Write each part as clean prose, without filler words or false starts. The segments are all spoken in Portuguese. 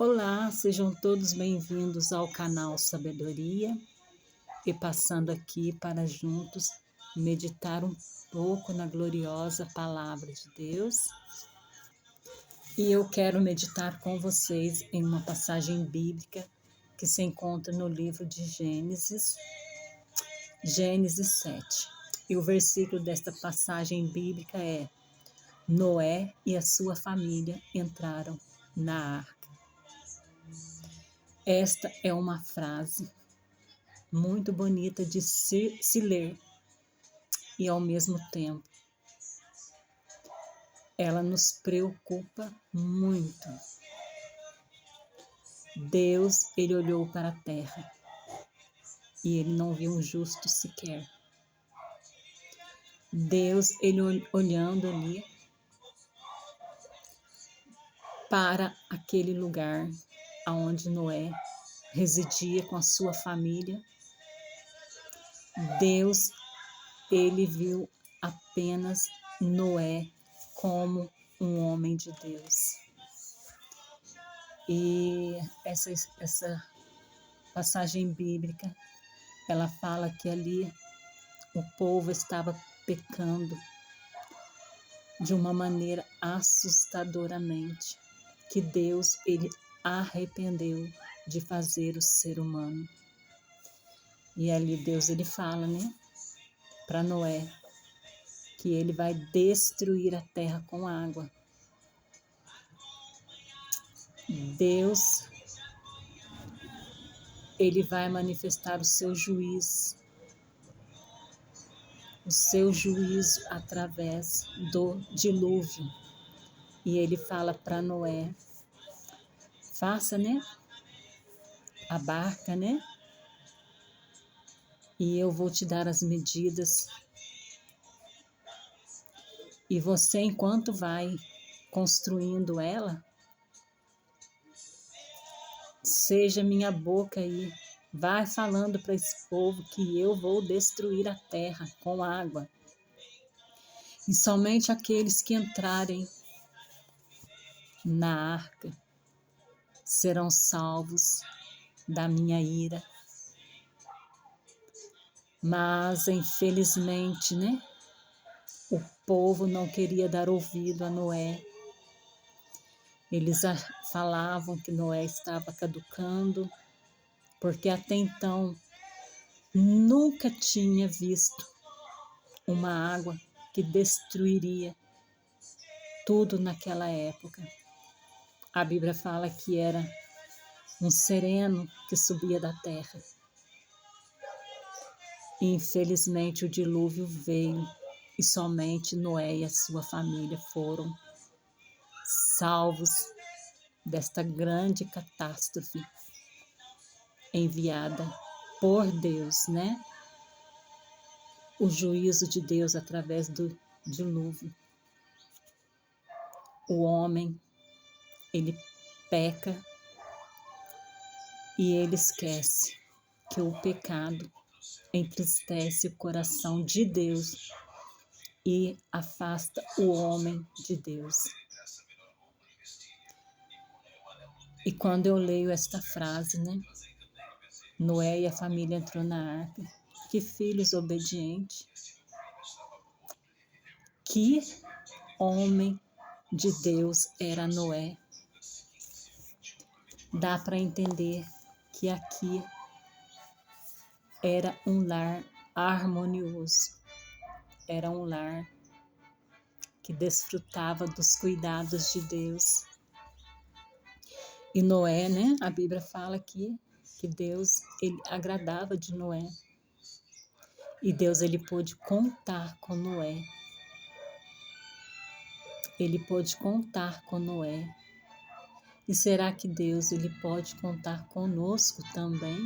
Olá, sejam todos bem-vindos ao canal Sabedoria e passando aqui para juntos meditar um pouco na gloriosa Palavra de Deus. E eu quero meditar com vocês em uma passagem bíblica que se encontra no livro de Gênesis 7. E o versículo desta passagem bíblica é: Noé e a sua família entraram na arca. Esta é uma frase muito bonita de se ler e, ao mesmo tempo, ela nos preocupa muito. Deus, ele olhou para a terra e ele não viu um justo sequer. Deus, ele olhando ali para aquele lugar onde Noé residia com a sua família, Deus, ele viu apenas Noé como um homem de Deus. E essa passagem bíblica, ela fala que ali o povo estava pecando de uma maneira assustadoramente, que Deus, ele arrependeu de fazer o ser humano. E ali Deus, ele fala, para Noé, que ele vai destruir a terra com água. Deus, ele vai manifestar o seu juízo através do dilúvio. E ele fala para Noé, faça, a barca, e eu vou te dar as medidas. E você, enquanto vai construindo ela, seja minha boca aí, vai falando para esse povo que eu vou destruir a terra com água. E somente aqueles que entrarem na arca serão salvos da minha ira. Mas, infelizmente, o povo não queria dar ouvido a Noé. Eles falavam que Noé estava caducando, porque até então nunca tinha visto uma água que destruiria tudo naquela época. A Bíblia fala que era um sereno que subia da terra. E, infelizmente, o dilúvio veio e somente Noé e a sua família foram salvos desta grande catástrofe enviada por Deus, O juízo de Deus através do dilúvio. O homem, ele peca e ele esquece que o pecado entristece o coração de Deus e afasta o homem de Deus. E quando eu leio esta frase, Noé e a família entrou na arca, que filhos obedientes, que homem de Deus era Noé. Dá para entender que aqui era um lar harmonioso, era um lar que desfrutava dos cuidados de Deus. E Noé, a Bíblia fala aqui que Deus, ele agradava de Noé. E Deus, ele pôde contar com Noé. Ele pôde contar com Noé. E será que Deus, ele pode contar conosco também?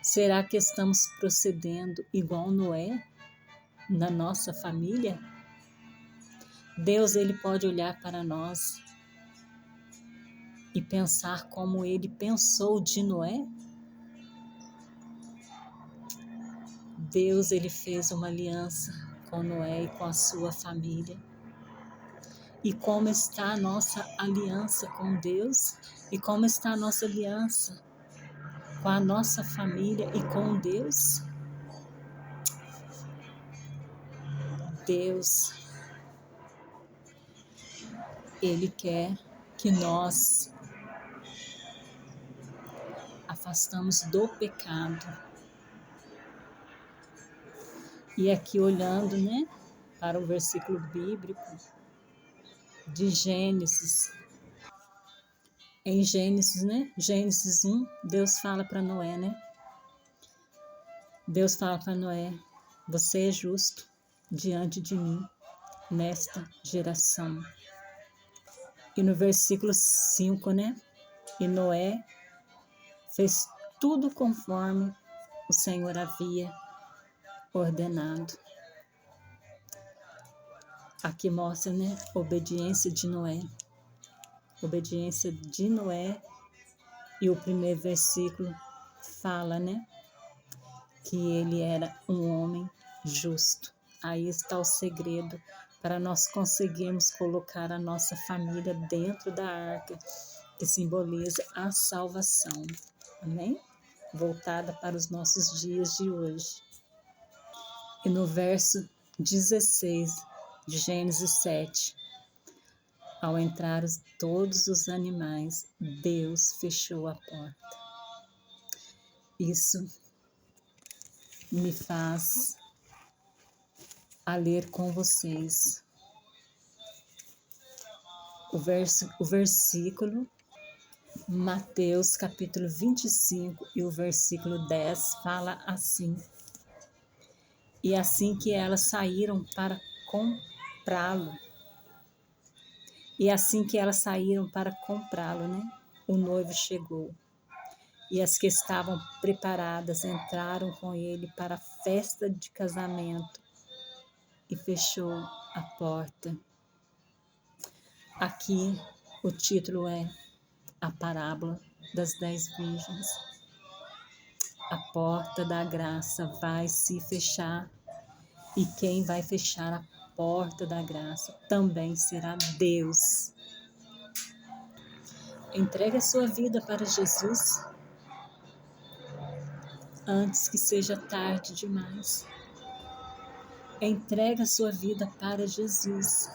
Será que estamos procedendo igual Noé na nossa família? Deus, ele pode olhar para nós e pensar como ele pensou de Noé? Deus, ele fez uma aliança com Noé e com a sua família. E como está a nossa aliança com Deus? E como está a nossa aliança com a nossa família e com Deus? Deus, Ele quer que nós afastamos do pecado. E aqui olhando, né, para o versículo bíblico de Gênesis. Em Gênesis, né? Gênesis 1, Deus fala para Noé, né? Deus fala para Noé: você é justo diante de mim nesta geração. E no versículo 5, né? E Noé fez tudo conforme o Senhor havia ordenado. Aqui mostra, né, a obediência de Noé. Obediência de Noé. E o primeiro versículo fala, né, que ele era um homem justo. Aí está o segredo para nós conseguirmos colocar a nossa família dentro da arca, que simboliza a salvação. Amém? Voltada para os nossos dias de hoje. E no verso 16 de Gênesis 7, ao entrar todos os animais, Deus fechou a porta. Isso me faz a ler com vocês o versículo Mateus capítulo 25 e o versículo 10 fala assim: e assim que elas saíram para comprá-lo, né? O noivo chegou. E as que estavam preparadas entraram com ele para a festa de casamento e fechou a porta. Aqui o título é A Parábola das 10 Virgens. A porta da graça vai se fechar e quem vai fechar a porta da graça também será Deus. Entregue a sua vida para Jesus antes que seja tarde demais. Entregue a sua vida para Jesus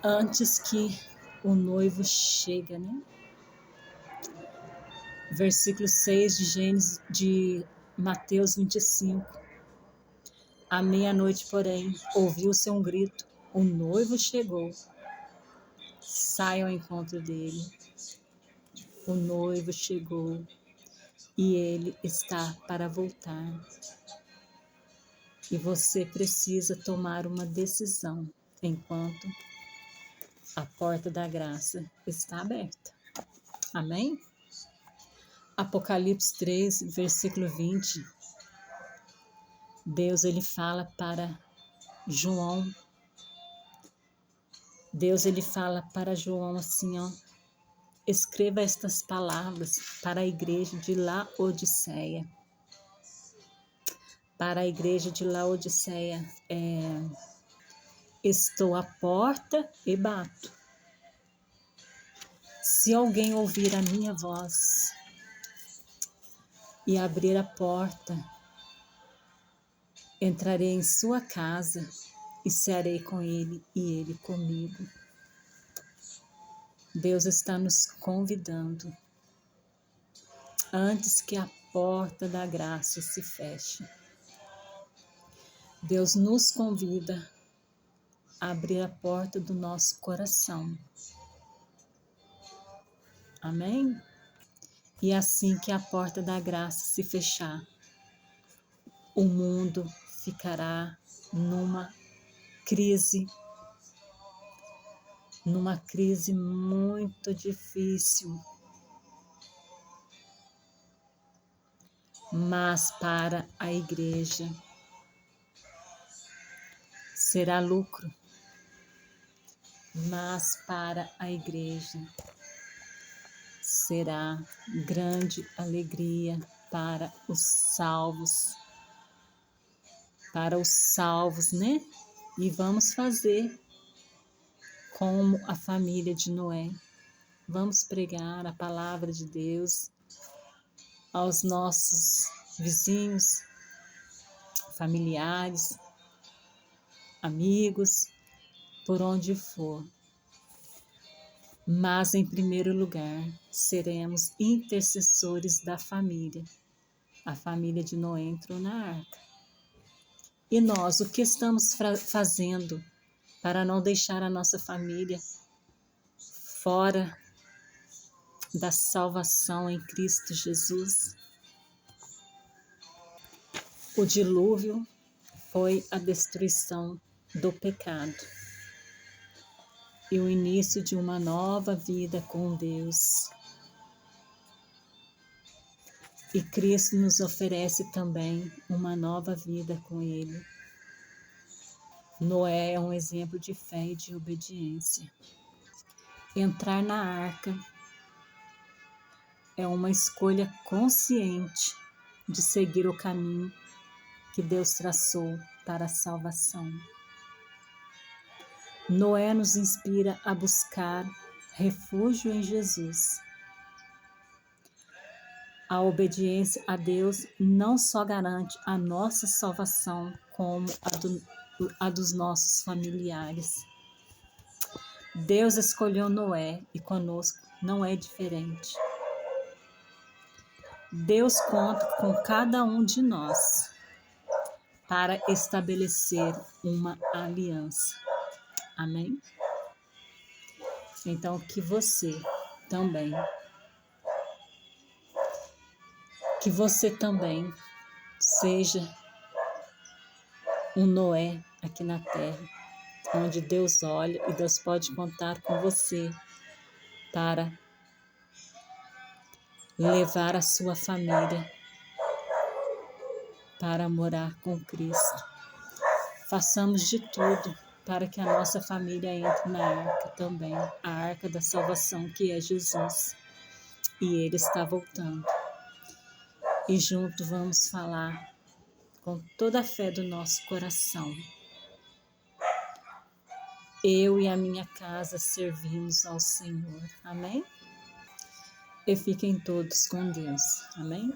antes que o noivo chegue, né? Versículo 6 de Mateus 25. À meia-noite, porém, ouviu-se um grito: o noivo chegou. Saiam ao encontro dele. O noivo chegou e ele está para voltar. E você precisa tomar uma decisão enquanto a porta da graça está aberta. Amém? Apocalipse 3, versículo 20. Deus, ele fala para João. Deus, ele fala para João assim, ó: escreva estas palavras para a igreja de Laodiceia. Para a igreja de Laodiceia, estou à porta e bato. Se alguém ouvir a minha voz e abrir a porta, entrarei em sua casa e cearei com ele e ele comigo. Deus está nos convidando antes que a porta da graça se feche. Deus nos convida a abrir a porta do nosso coração. Amém? E assim que a porta da graça se fechar, o mundo ficará numa crise muito difícil. Mas para a igreja será lucro. Mas para a igreja será grande alegria para os salvos. Para os salvos, né? E vamos fazer como a família de Noé. Vamos pregar a palavra de Deus aos nossos vizinhos, familiares, amigos, por onde for. Mas, em primeiro lugar, seremos intercessores da família. A família de Noé entrou na arca. E nós, o que estamos fazendo para não deixar a nossa família fora da salvação em Cristo Jesus? O dilúvio foi a destruição do pecado e o início de uma nova vida com Deus. E Cristo nos oferece também uma nova vida com Ele. Noé é um exemplo de fé e de obediência. Entrar na arca é uma escolha consciente de seguir o caminho que Deus traçou para a salvação. Noé nos inspira a buscar refúgio em Jesus. A obediência a Deus não só garante a nossa salvação, como a dos nossos familiares. Deus escolheu Noé e conosco não é diferente. Deus conta com cada um de nós para estabelecer uma aliança. Amém? Então, que você também seja um Noé aqui na terra, onde Deus olha e Deus pode contar com você para levar a sua família para morar com Cristo. Façamos de tudo para que a nossa família entre na arca também, a arca da salvação, que é Jesus. E Ele está voltando. E junto vamos falar com toda a fé do nosso coração: eu e a minha casa servimos ao Senhor. Amém? E fiquem todos com Deus. Amém?